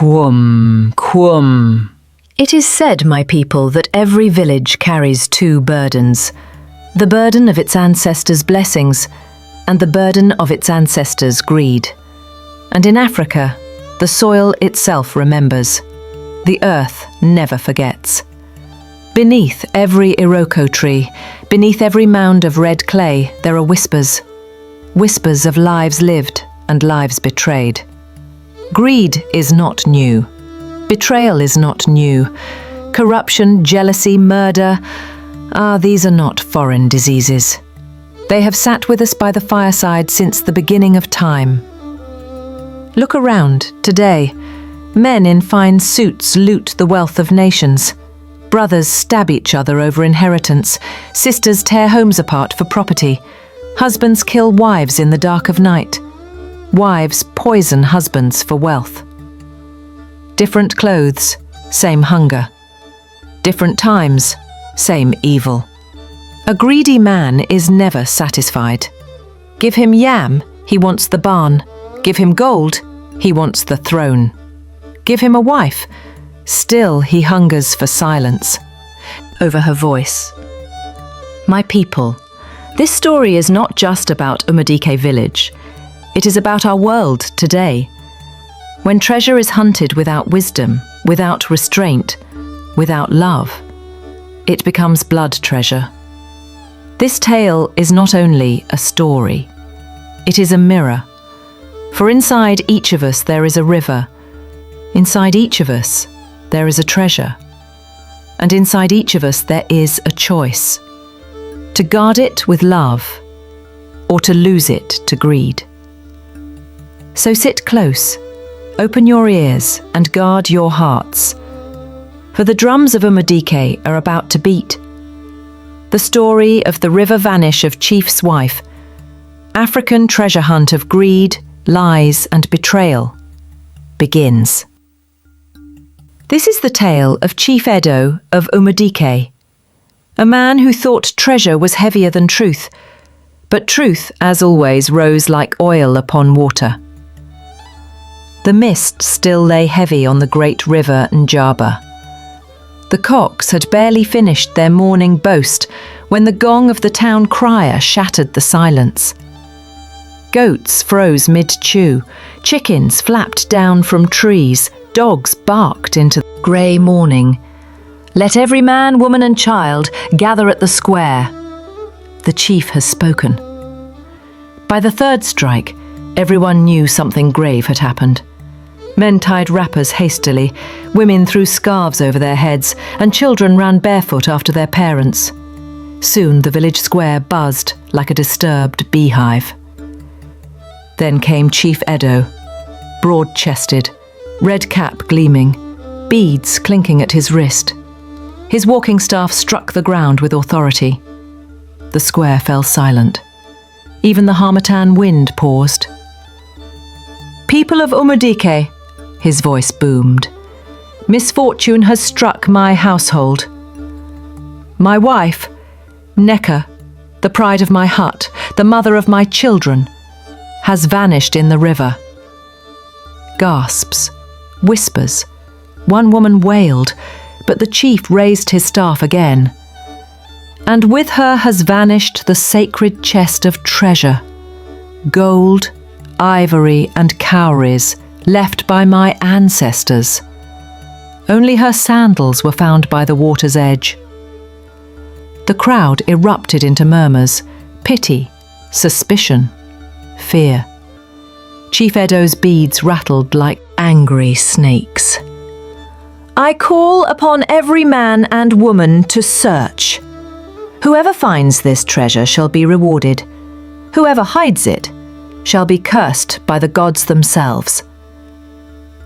Kwum, kwum. It is said, my people, that every village carries two burdens, the burden of its ancestors' blessings and the burden of its ancestors' greed. And in Africa, the soil itself remembers. The earth never forgets. Beneath every iroko tree, beneath every mound of red clay, there are whispers. Whispers of lives lived and lives betrayed. Greed is not new. Betrayal is not new. Corruption, jealousy, murder, these are not foreign diseases. They have sat with us by the fireside since the beginning of time. Look around today. Men in fine suits loot the wealth of nations. Brothers stab each other over inheritance. Sisters tear homes apart for property. Husbands kill wives in the dark of night. Wives poison husbands for wealth. Different clothes, same hunger. Different times, same evil. A greedy man is never satisfied. Give him yam, he wants the barn. Give him gold, he wants the throne. Give him a wife, still he hungers for silence. Over her voice. My people, this story is not just about Umudike village. It is about our world today. When treasure is hunted without wisdom, without restraint, without love, it becomes blood treasure. This tale is not only a story, it is a mirror. For inside each of us there is a river. Inside each of us there is a treasure. And inside each of us there is a choice. To guard it with love, or to lose it to greed. So sit close, open your ears and guard your hearts. For the drums of Umudike are about to beat. The story of the river vanish of Chief's wife, African treasure hunt of greed, lies and betrayal, begins. This is the tale of Chief Edo of Umudike, a man who thought treasure was heavier than truth, but truth, as always, rose like oil upon water. The mist still lay heavy on the great river Njaba. The cocks had barely finished their morning boast when the gong of the town crier shattered the silence. Goats froze mid-chew, chickens flapped down from trees, dogs barked into the grey morning. Let every man, woman and child gather at the square. The chief has spoken. By the third strike, everyone knew something grave had happened. Men tied wrappers hastily, women threw scarves over their heads, and children ran barefoot after their parents. Soon the village square buzzed like a disturbed beehive. Then came Chief Edo, broad-chested, red cap gleaming, beads clinking at his wrist. His walking staff struck the ground with authority. The square fell silent. Even the harmattan wind paused. People of Umudike, his voice boomed, misfortune has struck my household. My wife, Neka, the pride of my hut, the mother of my children, has vanished in the river. Gasps, whispers. One woman wailed, but the chief raised his staff again. And with her has vanished the sacred chest of treasure, gold, ivory and cowries left by my ancestors. Only her sandals were found by the water's edge. The crowd erupted into murmurs, pity, suspicion, fear. Chief Edo's beads rattled like angry snakes. I call upon every man and woman to search. Whoever finds this treasure shall be rewarded. Whoever hides it shall be cursed by the gods themselves.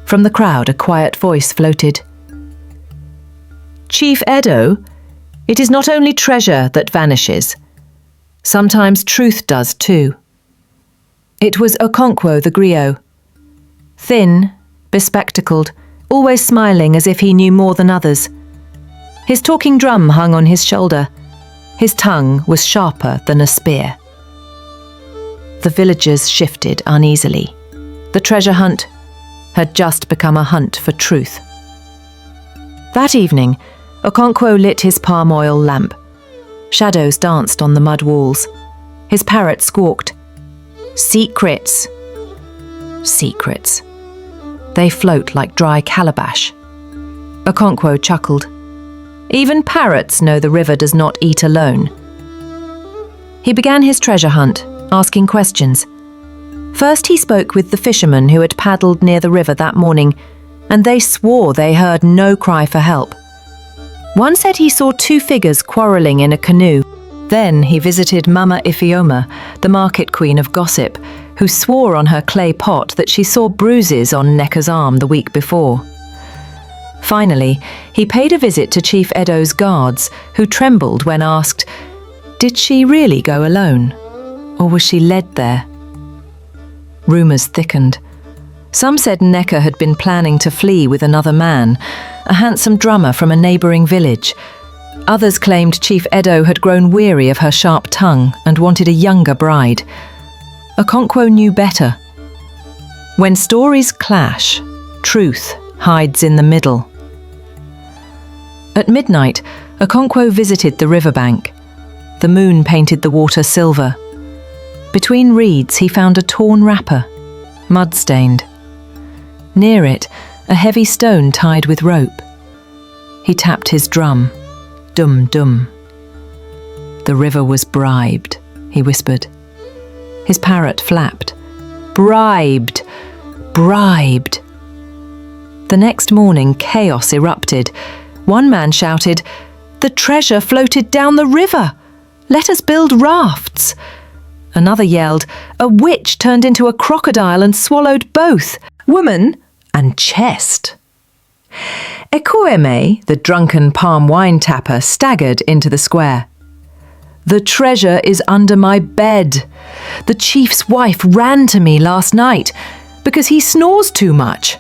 From the crowd a quiet voice floated. Chief Edo, it is not only treasure that vanishes. Sometimes truth does too. It was Okonkwo the griot. Thin, bespectacled, always smiling as if he knew more than others. His talking drum hung on his shoulder. His tongue was sharper than a spear. The villagers shifted uneasily. The treasure hunt, had just become a hunt for truth. That evening, Okonkwo lit his palm oil lamp. Shadows danced on the mud walls. His parrot squawked, "Secrets." Secrets. They float like dry calabash. Okonkwo chuckled. Even parrots know the river does not eat alone. He began his treasure hunt, asking questions. First he spoke with the fishermen who had paddled near the river that morning, and they swore they heard no cry for help. One said he saw 2 figures quarrelling in a canoe. Then he visited Mama Ifeoma, the market queen of gossip, who swore on her clay pot that she saw bruises on Nneka's arm the week before. Finally, he paid a visit to Chief Edo's guards, who trembled when asked, did she really go alone, or was she led there? Rumours thickened. Some said Nneka had been planning to flee with another man, a handsome drummer from a neighbouring village. Others claimed Chief Edo had grown weary of her sharp tongue and wanted a younger bride. Okonkwo knew better. When stories clash, truth hides in the middle. At midnight, Okonkwo visited the riverbank. The moon painted the water silver. Between reeds he found a torn wrapper, mud-stained. Near it, a heavy stone tied with rope. He tapped his drum. Dum-dum. The river was bribed, he whispered. His parrot flapped. Bribed! Bribed! The next morning, chaos erupted. One man shouted, "The treasure floated down the river! Let us build rafts!" Another yelled, "A witch turned into a crocodile and swallowed both, woman and chest." Ekweme, the drunken palm wine tapper, staggered into the square. "The treasure is under my bed. The chief's wife ran to me last night because he snores too much."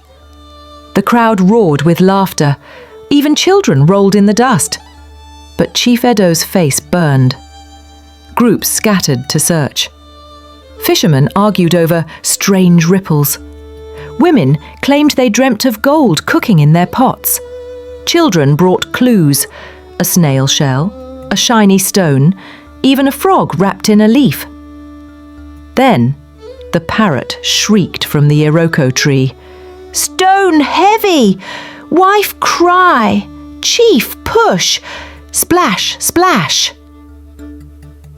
The crowd roared with laughter. Even children rolled in the dust. But Chief Edo's face burned. Groups scattered to search. Fishermen argued over strange ripples. Women claimed they dreamt of gold cooking in their pots. Children brought clues: a snail shell, a shiny stone, even a frog wrapped in a leaf. Then the parrot shrieked from the iroko tree, "Stone heavy! Wife cry! Chief push! Splash, splash!"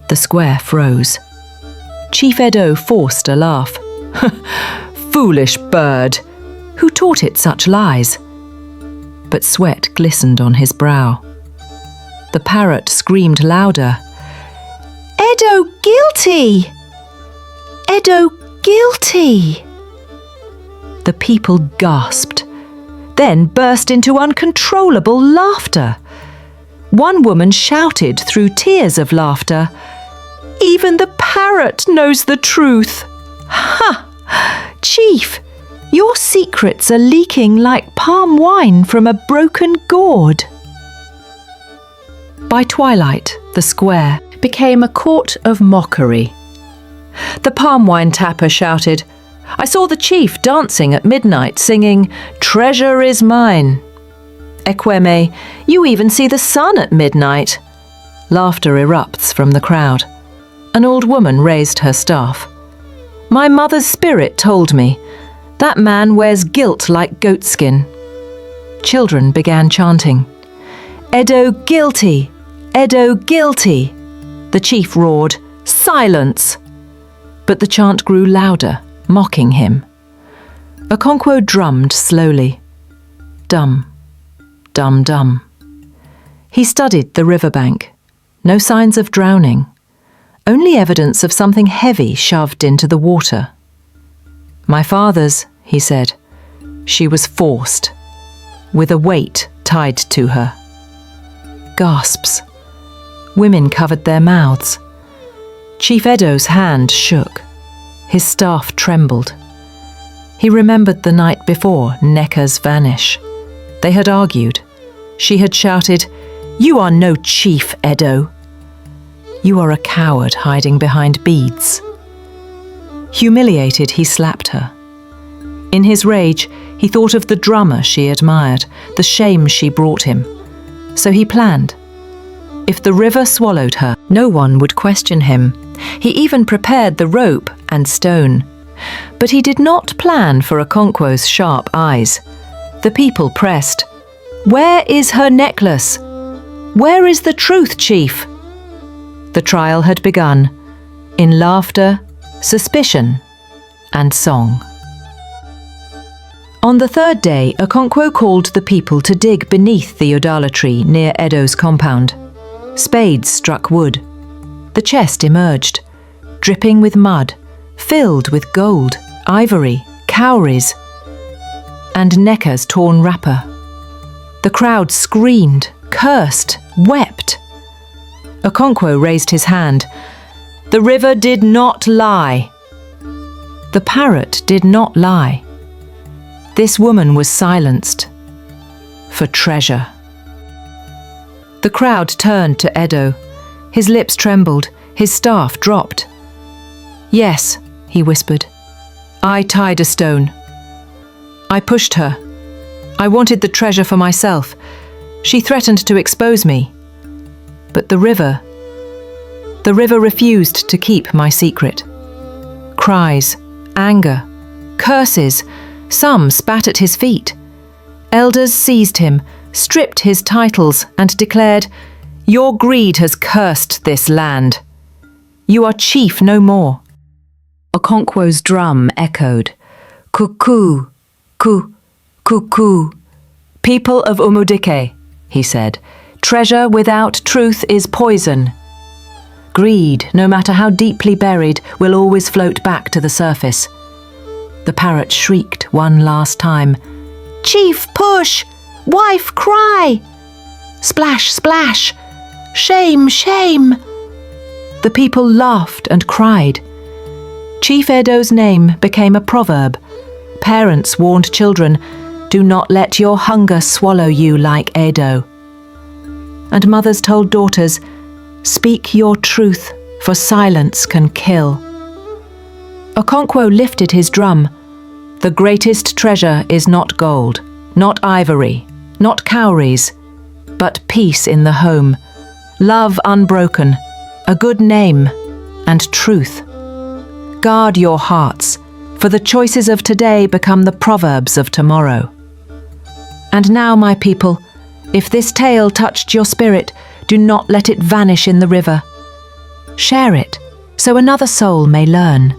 The square froze. Chief Edo forced a laugh. "Foolish bird! Who taught it such lies?" But sweat glistened on his brow. The parrot screamed louder. "Edo guilty! Edo guilty!" The people gasped, then burst into uncontrollable laughter. One woman shouted through tears of laughter, "Even the parrot knows the truth! Ha! Chief, your secrets are leaking like palm wine from a broken gourd." By twilight, the square became a court of mockery. The palm wine tapper shouted, "I saw the chief dancing at midnight singing, 'Treasure is mine.' Ekweme, you even see the sun at midnight." Laughter erupts from the crowd. An old woman raised her staff. "My mother's spirit told me, that man wears guilt like goatskin." Children began chanting, "Edo guilty! Edo guilty!" The chief roared, "Silence!" But the chant grew louder, mocking him. Okonkwo drummed slowly. Dum, dum, dum. He studied the riverbank. No signs of drowning. Only evidence of something heavy shoved into the water. "My father's," he said. "She was forced, with a weight tied to her." Gasps. Women covered their mouths. Chief Edo's hand shook. His staff trembled. He remembered the night before Nneka's vanish. They had argued. She had shouted, "You are no chief, Edo. You are a coward hiding behind beads." Humiliated, he slapped her. In his rage, he thought of the drummer she admired, the shame she brought him. So he planned. If the river swallowed her, no one would question him. He even prepared the rope and stone. But he did not plan for Okonkwo's sharp eyes. The people pressed. "Where is her necklace? Where is the truth, Chief?" The trial had begun, in laughter, suspicion, and song. On the third day, Okonkwo called the people to dig beneath the Odala tree near Edo's compound. Spades struck wood. The chest emerged, dripping with mud, filled with gold, ivory, cowries, and Neka's torn wrapper. The crowd screamed, cursed, wept. Okonkwo raised his hand. The river did not lie. The parrot did not lie. This woman was silenced. For treasure. The crowd turned to Edo. His lips trembled, his staff dropped. "Yes," he whispered. "I tied a stone. I pushed her. I wanted the treasure for myself. She threatened to expose me. But the river refused to keep my secret. Cries, anger, curses, some spat at his feet. Elders seized him, stripped his titles, and declared, 'Your greed has cursed this land. You are chief no more.'" Okonkwo's drum echoed. "Cuckoo, cuckoo. People of Umudike," he said, "treasure without truth is poison. Greed, no matter how deeply buried, will always float back to the surface." The parrot shrieked one last time. "Chief, push! Wife, cry! Splash, splash! Shame, shame!" The people laughed and cried. Chief Edo's name became a proverb. Parents warned children, "Do not let your hunger swallow you like Edo." And mothers told daughters, "Speak your truth, for silence can kill." Okonkwo lifted his drum. The greatest treasure is not gold, not ivory, not cowries, but peace in the home, love unbroken, a good name, and truth. Guard your hearts, for the choices of today become the proverbs of tomorrow. And now, my people, if this tale touched your spirit, do not let it vanish in the river. Share it, so another soul may learn.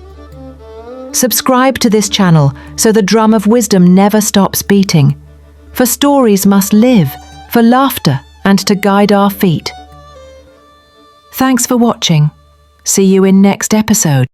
Subscribe to this channel so the drum of wisdom never stops beating. For stories must live, for laughter and to guide our feet. Thanks for watching. See you in next episode.